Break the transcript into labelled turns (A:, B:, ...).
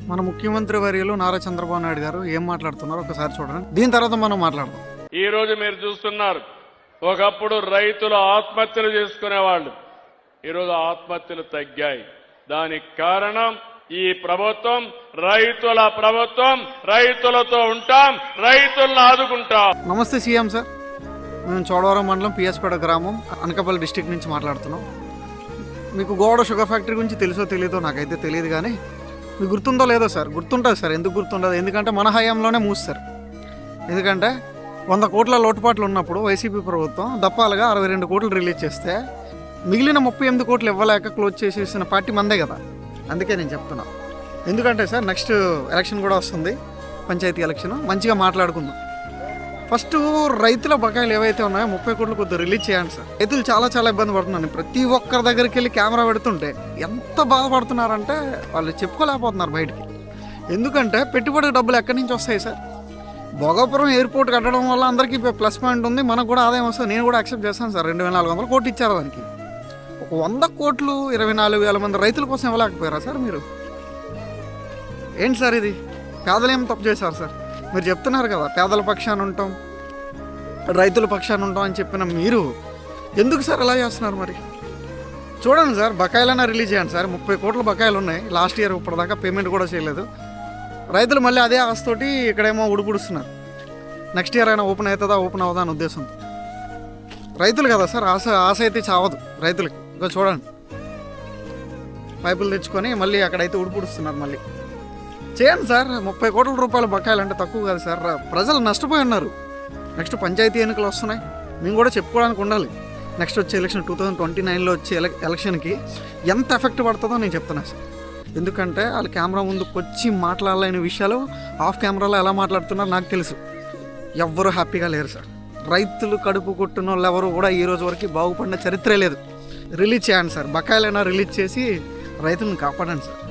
A: మన ముఖ్యమంత్రి వర్యులు నారా చంద్రబాబు నాయుడు గారు ఏం మాట్లాడుతున్నారో ఒకసారి చూడండి. దీని తర్వాత మనం మాట్లాడదాం.
B: ఈ రోజు మీరు చూస్తున్నారు, ఒకప్పుడు రైతులు ఆత్మహత్యలు చేసుకునేవాళ్ళు, ఈరోజు ఆత్మహత్యలు తగ్గాయి. దానికి కారణం ఈ ప్రభుత్వం, రైతుల ప్రభుత్వం. రైతులతో ఉంటాం, రైతులను ఆదుకుంటాం.
A: నమస్తే సీఎం సార్, మేము చోడవరం మండలం పిఎస్పేట గ్రామం అనకాపల్లి డిస్టిక్ నుంచి మాట్లాడుతున్నాం. మీకు గోడ షుగర్ ఫ్యాక్టరీ గురించి తెలుసో తెలియదో నాకైతే తెలియదు, కానీ మీకు గుర్తుందో లేదో సార్? గుర్తుంటుంది సార్. ఎందుకు గుర్తుండదు? ఎందుకంటే మన హయాంలోనే మూస్తారు. ఎందుకంటే 100 కోట్ల లోటుపాట్లు ఉన్నప్పుడు వైసీపీ ప్రభుత్వం దప్పాలుగా 62 కోట్లు రిలీజ్ చేస్తే మిగిలిన 38 కోట్లు ఇవ్వలేక క్లోజ్ చేసేసిన పార్టీ మందే కదా. అందుకే నేను చెప్తున్నా. ఎందుకంటే సార్ నెక్స్ట్ ఎలక్షన్ కూడా వస్తుంది, పంచాయతీ ఎలక్షన్. మంచిగా మాట్లాడుకుందాం. ఫస్ట్ రైతుల బకాయిలు ఏవైతే ఉన్నాయో 30 కోట్లు కొద్దిగా రిలీజ్ చేయండి సార్. రైతులు చాలా ఇబ్బంది పడుతున్నాను. ప్రతి ఒక్కరి దగ్గరికి వెళ్ళి కెమెరా పెడుతుంటే ఎంత బాధపడుతున్నారంటే వాళ్ళు చెప్పుకోలేకపోతున్నారు బయటికి. ఎందుకంటే పెట్టుబడి డబ్బులు ఎక్కడి నుంచి వస్తాయి సార్? భోగాపురం ఎయిర్పోర్ట్ కట్టడం వల్ల అందరికీ ప్లస్ పాయింట్ ఉంది, మనకు కూడా ఆదాయం వస్తుంది. నేను కూడా యాక్సెప్ట్ చేస్తాను సార్. 2400 కోట్లు ఇచ్చారు దానికి. ఒక 100 కోట్లు 24,000 మంది రైతుల కోసం ఇవ్వలేకపోయారా సార్ మీరు? ఏంటి సార్ ఇది? పేదలు ఏం తప్పు చేశారు సార్? మీరు చెప్తున్నారు కదా పేదల పక్షాన ఉంటాం, రైతుల పక్షాన ఉంటాం అని చెప్పిన మీరు ఎందుకు సార్ ఎలా చేస్తున్నారు? మరి చూడండి సార్, బకాయిలైనా రిలీజ్ చేయండి సార్. 30 కోట్ల బకాయిలు ఉన్నాయి. లాస్ట్ ఇయర్ ఇప్పటిదాకా పేమెంట్ కూడా చేయలేదు. రైతులు మళ్ళీ అదే ఆశతోటి ఇక్కడేమో ఉడుపుడుస్తున్నారు. నెక్స్ట్ ఇయర్ అయినా ఓపెన్ అవుతుందా ఓపెన్ అవుదా అని ఉద్దేశంతో. రైతులు కదా సార్, ఆశ అయితే చావదు రైతులకి. ఇంకా చూడండి, పైపులు తెచ్చుకొని మళ్ళీ అక్కడైతే ఉడుపుడుస్తున్నారు. మళ్ళీ చేయండి సార్. 30 కోట్ల రూపాయల బకాయిలు అంటే తక్కువ కాదు సార్. ప్రజలు నష్టపోయి ఉన్నారు. నెక్స్ట్ పంచాయతీ ఎన్నికలు వస్తున్నాయి, మేము కూడా చెప్పుకోవడానికి ఉండాలి. నెక్స్ట్ వచ్చే ఎలక్షన్ 2029లో వచ్చే ఎలక్షన్కి ఎంత ఎఫెక్ట్ పడుతుందో నేను చెప్తున్నా సార్. ఎందుకంటే వాళ్ళు కెమెరా ముందుకు వచ్చి మాట్లాడలేని విషయాలు ఆఫ్ కెమెరాలో ఎలా మాట్లాడుతున్నారో నాకు తెలుసు. ఎవ్వరూ హ్యాపీగా లేరు సార్. రైతులు కడుపు కొట్టిన వాళ్ళు ఎవరు కూడా ఈ రోజు వరకు బాగుపడిన చరిత్రే లేదు. రిలీజ్ చేయండి సార్. బకాయిలైనా రిలీజ్ చేసి రైతులను కాపాడండి సార్.